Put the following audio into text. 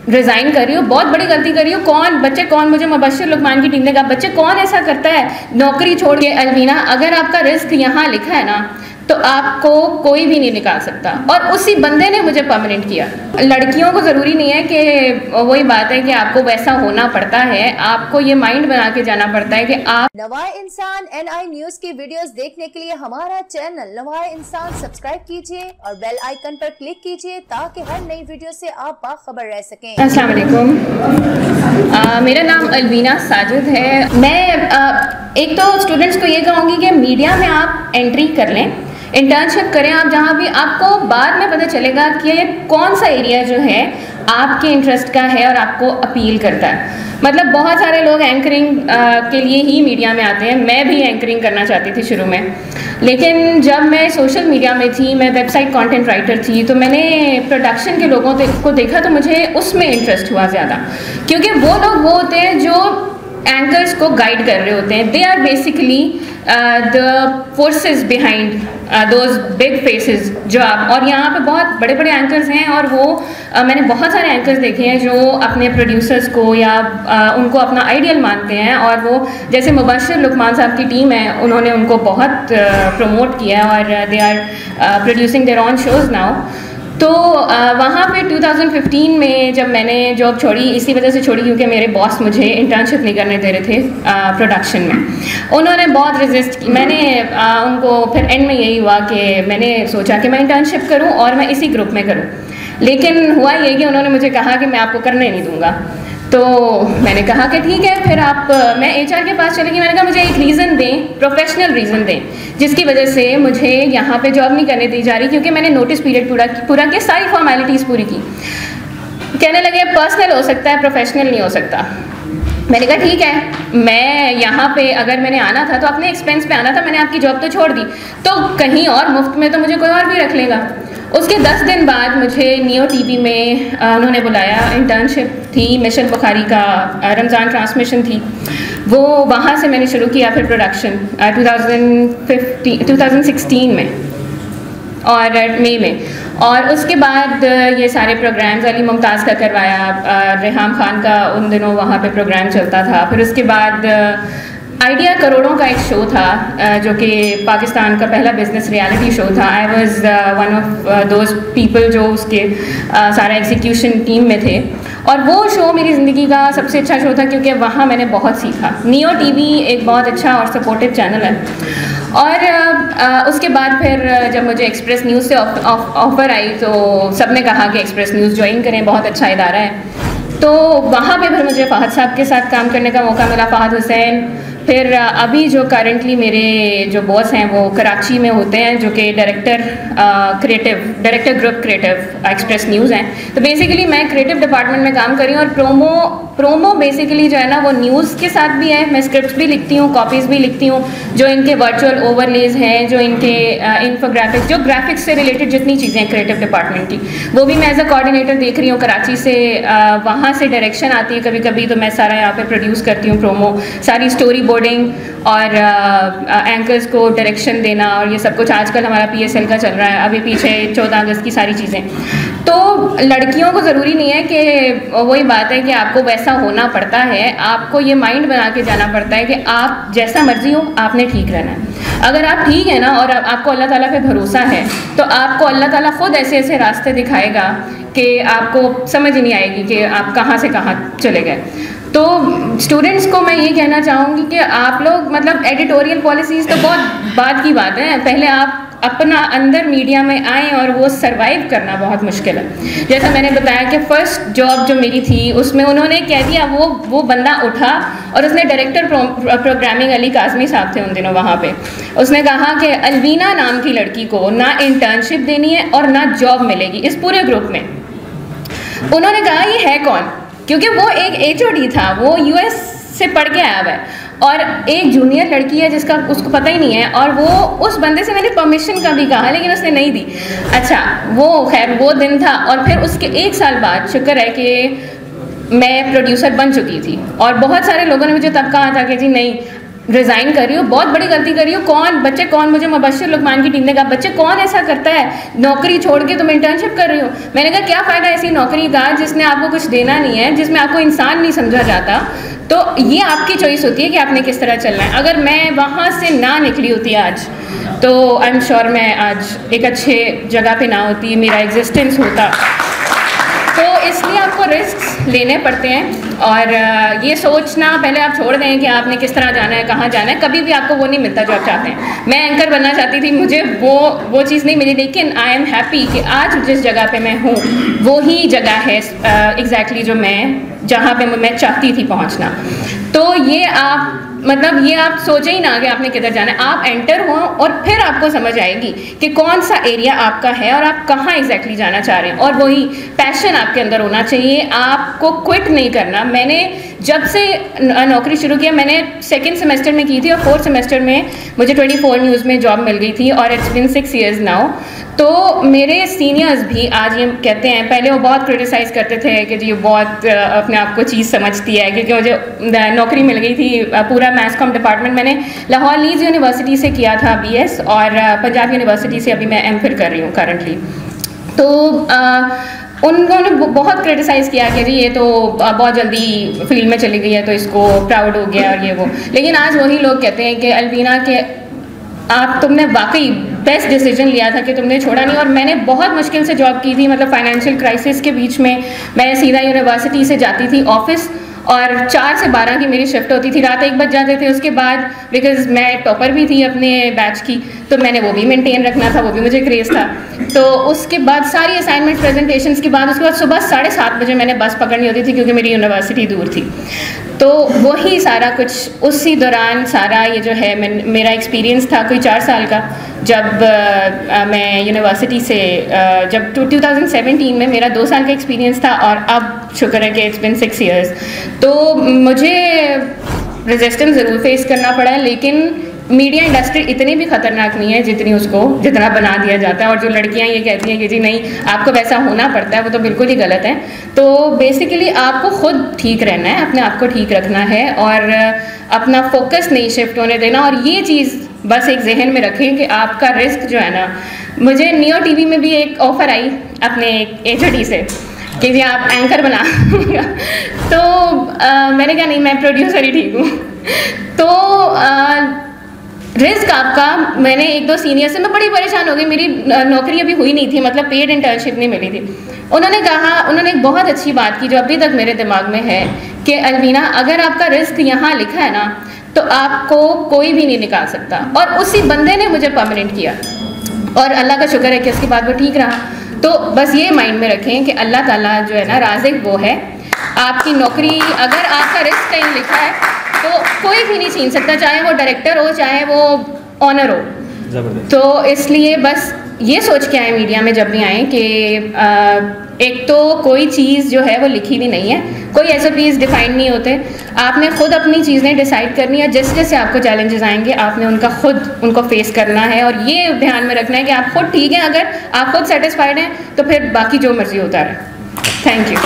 Resign कर रही हो, बहुत बड़ी गलती कर रही हो। कौन मुझे मुबश्शिर लुकमान की टीम ने कहा बच्चे कौन ऐसा करता है नौकरी छोड़ के। अलवीना, अगर आपका रिस्क यहाँ लिखा है ना तो आपको कोई भी नहीं निकाल सकता, और उसी बंदे ने मुझे परमानेंट किया। लड़कियों को ज़रूरी नहीं है कि वही बात है कि आपको वैसा होना पड़ता है, आपको ये माइंड बना के जाना पड़ता है कि आप। नवाए इंसान NI न्यूज़ की वीडियोस देखने के लिए हमारा चैनल नवाए इंसान सब्सक्राइब कीजिए और बेल आइकन पर क्लिक कीजिए ताकि हर नई वीडियो से आप बाखबर रह सकें। अस्सलाम वालेकुम, मेरा नाम अलवीना साजिद है। मैं एक तो स्टूडेंट्स को ये कहूँगी कि मीडिया में आप एंट्री कर लें, इंटर्नशिप करें आप, जहाँ भी आपको बाद में पता चलेगा कि कौन सा एरिया जो है आपके इंटरेस्ट का है और आपको अपील करता है। मतलब बहुत सारे लोग एंकरिंग के लिए ही मीडिया में आते हैं। मैं भी एंकरिंग करना चाहती थी शुरू में, लेकिन जब मैं सोशल मीडिया में थी, मैं वेबसाइट कंटेंट राइटर थी, तो मैंने प्रोडक्शन के लोगों को देखा तो मुझे उसमें इंटरेस्ट हुआ ज़्यादा, क्योंकि वो लोग वो होते हैं जो एंकर्स को गाइड कर रहे होते हैं। They are basically the forces behind those big faces जो आप, और यहाँ पे बहुत बड़े बड़े एंकर्स हैं, और वो मैंने बहुत सारे एंकर्स देखे हैं जो अपने प्रोड्यूसर्स को या उनको अपना आइडियल मानते हैं, और वो जैसे मुबश्शिर लुकमान साहब की टीम है, उन्होंने उनको बहुत प्रमोट किया और they are producing their own shows now. तो वहाँ पे 2015 में जब मैंने जॉब छोड़ी, इसी वजह से छोड़ी क्योंकि मेरे बॉस मुझे इंटर्नशिप नहीं करने दे रहे थे प्रोडक्शन में। उन्होंने बहुत रेजिस्ट की, मैंने उनको फिर एंड में यही हुआ कि मैंने सोचा कि मैं इंटर्नशिप करूं और मैं इसी ग्रुप में करूं, लेकिन हुआ ये कि उन्होंने मुझे कहा कि मैं आपको करने नहीं दूंगा। तो मैंने कहा कि ठीक है, फिर मैं HR के पास चली गई। मैंने कहा मुझे एक रीज़न दें, प्रोफेशनल रीज़न दें जिसकी वजह से मुझे यहाँ पे जॉब नहीं करने दी जा रही, क्योंकि मैंने नोटिस पीरियड पूरा किया, सारी फॉर्मेलिटीज़ पूरी की। कहने लगे पर्सनल हो सकता है, प्रोफेशनल नहीं हो सकता। मैंने कहा ठीक है, मैं यहाँ पे अगर मैंने आना था तो अपने एक्सपेंस पे आना था, मैंने आपकी जॉब तो छोड़ दी, तो कहीं और मुफ्त में तो मुझे कोई और भी रख लेगा। उसके 10 दिन बाद मुझे नियो TV में उन्होंने बुलाया, इंटर्नशिप थी, मिशन बुखारी का रमज़ान ट्रांसमिशन थी, वो वहाँ से मैंने शुरू किया फिर प्रोडक्शन 2016 में और मई में। और उसके बाद ये सारे प्रोग्राम्स अली मुमताज़ का करवाया, रेहाम खान का उन दिनों वहाँ पे प्रोग्राम चलता था। फिर उसके बाद आइडिया करोड़ों का एक शो था जो कि पाकिस्तान का पहला बिजनेस रियलिटी शो था। I was one of those people जो उसके सारा एग्जीक्यूशन टीम में थे, और वो शो मेरी ज़िंदगी का सबसे अच्छा शो था क्योंकि वहाँ मैंने बहुत सीखा। नियो TV एक बहुत अच्छा और सपोर्टिव चैनल है। और उसके बाद फिर जब मुझे एक्सप्रेस न्यूज़ से ऑफ़र आई तो सब ने कहा कि एक्सप्रेस न्यूज़ ज्वाइन करें, बहुत अच्छा इदारा है। तो वहाँ पे फिर मुझे फ़हद साहब के साथ काम करने का मौका मिला, फ़हद हुसैन। फिर अभी जो करंटली मेरे जो बॉस हैं वो कराची में होते हैं, जो कि director group creative express news हैं। तो बेसिकली मैं क्रिएटिव डिपार्टमेंट में काम कर रही हूँ, और प्रोमो बेसिकली जो है ना वो न्यूज़ के साथ भी है। मैं स्क्रिप्ट्स भी लिखती हूँ, कॉपीज़ भी लिखती हूँ, जो इनके वर्चुअल ओवरलेज हैं, जो इनके इन्फोग्राफिक्स, जो ग्राफिक्स से रिलेटेड जितनी चीज़ें हैं क्रिएटिव डिपार्टमेंट की, वो भी मैं एज अ कोऑर्डिनेटर देख रही हूँ कराची से। वहाँ से डायरेक्शन आती है कभी कभी, तो मैं सारा यहाँ पे प्रोड्यूस करती हूँ प्रोमो, सारी स्टोरी बोर्डिंग और एंकर्स को डायरेक्शन देना, और ये सब कुछ आजकल हमारा PSL का चल रहा है, अभी पीछे 14 अगस्त की सारी चीज़ें। तो लड़कियों को ज़रूरी नहीं है कि वही बात है कि आपको वैसा होना पड़ता है, आपको ये माइंड बना के जाना पड़ता है कि आप जैसा मर्जी हो आपने ठीक रहना है। अगर आप ठीक है ना और आपको अल्लाह ताला पे भरोसा है तो आपको अल्लाह ताला खुद ऐसे ऐसे रास्ते दिखाएगा कि आपको समझ ही नहीं आएगी कि आप कहाँ से कहाँ चले गए। तो स्टूडेंट्स को मैं ये कहना चाहूँगी कि आप लोग मतलब एडिटोरियल पॉलिसीज़ तो बहुत बाद की बात है, पहले आप अपना अंदर मीडिया में आएँ, और वो सरवाइव करना बहुत मुश्किल है। जैसा मैंने बताया कि फ़र्स्ट जॉब जो मेरी थी उसमें उन्होंने कह दिया, वो बंदा उठा और उसने डायरेक्टर प्रोग्रामिंग अली काज़मी साहब थे उन दिनों वहाँ पे, उसने कहा कि अलवीना नाम की लड़की को ना इंटर्नशिप देनी है और ना जॉब मिलेगी इस पूरे ग्रुप में। उन्होंने कहा ये है कौन, क्योंकि वो एक HOD था, वो US से पढ़ के आया हुआ है, और एक जूनियर लड़की है जिसका उसको पता ही नहीं है, और वो उस बंदे से मैंने परमिशन का भी कहा लेकिन उसने नहीं दी। अच्छा, वो खैर वो दिन था। और फिर उसके 1 साल बाद शुक्र है कि मैं प्रोड्यूसर बन चुकी थी, और बहुत सारे लोगों ने मुझे तब कहा था कि जी नहीं, रिज़ाइन कर रही हो, बहुत बड़ी गलती कर रही हो। कौन मुझे मुबश्शिर लुकमान की टीम ने कहा बच्चे कौन ऐसा करता है, नौकरी छोड़ के तुम इंटर्नशिप कर रही हो। मैंने कहा क्या फ़ायदा ऐसी नौकरी का जिसने आपको कुछ देना नहीं है, जिसमें आपको इंसान नहीं समझा जाता। तो ये आपकी चॉइस होती है कि आपने किस तरह चलना है। अगर मैं वहाँ से ना निकली होती आज तो आई एम श्योर मैं आज एक अच्छे जगह पे ना होती, मेरा एग्जिस्टेंस होता। तो इसलिए आपको रिस्क लेने पड़ते हैं और ये सोचना पहले आप छोड़ दें कि आपने किस तरह जाना है, कहाँ जाना है। कभी भी आपको वो नहीं मिलता जो आप चाहते हैं। मैं एंकर बनना चाहती थी, मुझे वो चीज़ नहीं मिली, लेकिन आई एम हैप्पी कि आज जिस जगह पे मैं हूँ वो ही जगह है एग्जैक्टली जो जहाँ पे मैं चाहती थी पहुँचना। तो ये आप सोचें ही ना कि आपने किधर जाना है। आप एंटर हो और फिर आपको समझ आएगी कि कौन सा एरिया आपका है और आप कहाँ एग्जैक्टली जाना चाह रहे हैं। और वही पैशन आपके अंदर होना चाहिए, आपको क्विट नहीं करना। मैंने जब से नौकरी शुरू किया, मैंने 2nd सेमेस्टर में की थी और 4th सेमेस्टर में मुझे 24 न्यूज़ में जॉब मिल गई थी और इट्स बिन 6 years नाउ। तो मेरे सीनियर्स भी आज ये कहते हैं, पहले वो बहुत क्रिटिसाइज़ करते थे कि जी बहुत अपने आप को चीज़ समझती है, क्योंकि मुझे नौकरी मिल गई थी पूरा मैथ्स कॉम डिपार्टमेंट। मैंने लाहौर लीड्स यूनिवर्सिटी से किया था BS और पंजाब यूनिवर्सिटी से अभी मैं MPhil कर रही हूँ करंटली। तो उन्होंने बहुत क्रिटिसाइज़ किया कि जी ये तो बहुत जल्दी फील्ड में चली गई है तो इसको प्राउड हो गया और ये वो। लेकिन आज वही लोग कहते हैं कि अलवीना के तुमने वाकई बेस्ट डिसीजन लिया था कि तुमने छोड़ा नहीं। और मैंने बहुत मुश्किल से जॉब की थी, मतलब फाइनेंशियल क्राइसिस के बीच में मैं सीधा यूनिवर्सिटी से जाती थी ऑफिस और 4 से 12 की मेरी शिफ्ट होती थी, रात 1 बज जाते थे। उसके बाद बिकॉज मैं टॉपर भी थी अपने बैच की तो मैंने वो भी मेंटेन रखना था, वो भी मुझे क्रेज़ था। तो उसके बाद सारी असाइनमेंट प्रेजेंटेशन्स के बाद उसके बाद सुबह 7:30 बजे मैंने बस पकड़नी होती थी क्योंकि मेरी यूनिवर्सिटी दूर थी। तो वही सारा कुछ उसी दौरान सारा ये जो है मेरा एक्सपीरियंस था कोई 4 साल का, जब मैं यूनिवर्सिटी से जब 2017 में मेरा 2 साल का एक्सपीरियंस था और अब शुक्र है कि इट्स बिन 6 years। तो मुझे रेजिस्टेंस ज़रूर फेस करना पड़ा है, लेकिन मीडिया इंडस्ट्री इतनी भी ख़तरनाक नहीं है जितना बना दिया जाता है। और जो लड़कियां ये कहती हैं कि जी नहीं आपको वैसा होना पड़ता है, वो तो बिल्कुल ही गलत है। तो बेसिकली आपको खुद ठीक रहना है, अपने आप को ठीक रखना है और अपना फोकस नहीं शिफ्ट होने देना। और ये चीज़ बस एक जहन में रखें कि आपका रिस्क जो है ना, मुझे नियो TV में भी एक ऑफ़र आई अपने HOD से कि जी आप एंकर बना तो मैंने कहा नहीं मैं प्रोड्यूसर ही ठीक हूँ। तो रिस्क आपका, मैंने 1-2 सीनियर से मैं बड़ी परेशान हो गई, मेरी नौकरी अभी हुई नहीं थी, मतलब पेड इंटर्नशिप नहीं मिली थी। उन्होंने एक बहुत अच्छी बात की जो अभी तक मेरे दिमाग में है कि अलवीना अगर आपका रिस्क यहाँ लिखा है ना तो आपको कोई भी नहीं निकाल सकता। और उसी बंदे ने मुझे परमानेंट किया और अल्लाह का शुक्र है कि उसके बाद वो ठीक रहा। तो बस ये माइंड में रखें कि अल्लाह ताला जो है ना राज़िक वो है। आपकी नौकरी अगर आपका रिस्क कहीं लिखा है तो कोई भी नहीं छीन सकता, चाहे वो डायरेक्टर हो चाहे वो ऑनर हो। तो इसलिए बस ये सोच के आए मीडिया में जब भी आए कि एक तो कोई चीज़ जो है वो लिखी हुई नहीं है, कोई SOPs डिफाइंड नहीं होते, आपने खुद अपनी चीज़ें डिसाइड करनी है। जैसे जैसे आपको चैलेंजेस आएंगे आपने उनको फेस करना है और ये ध्यान में रखना है कि आप खुद ठीक हैं। अगर आप खुद सेटिस्फाइड हैं तो फिर बाकी जो मर्जी होता है। Thank you.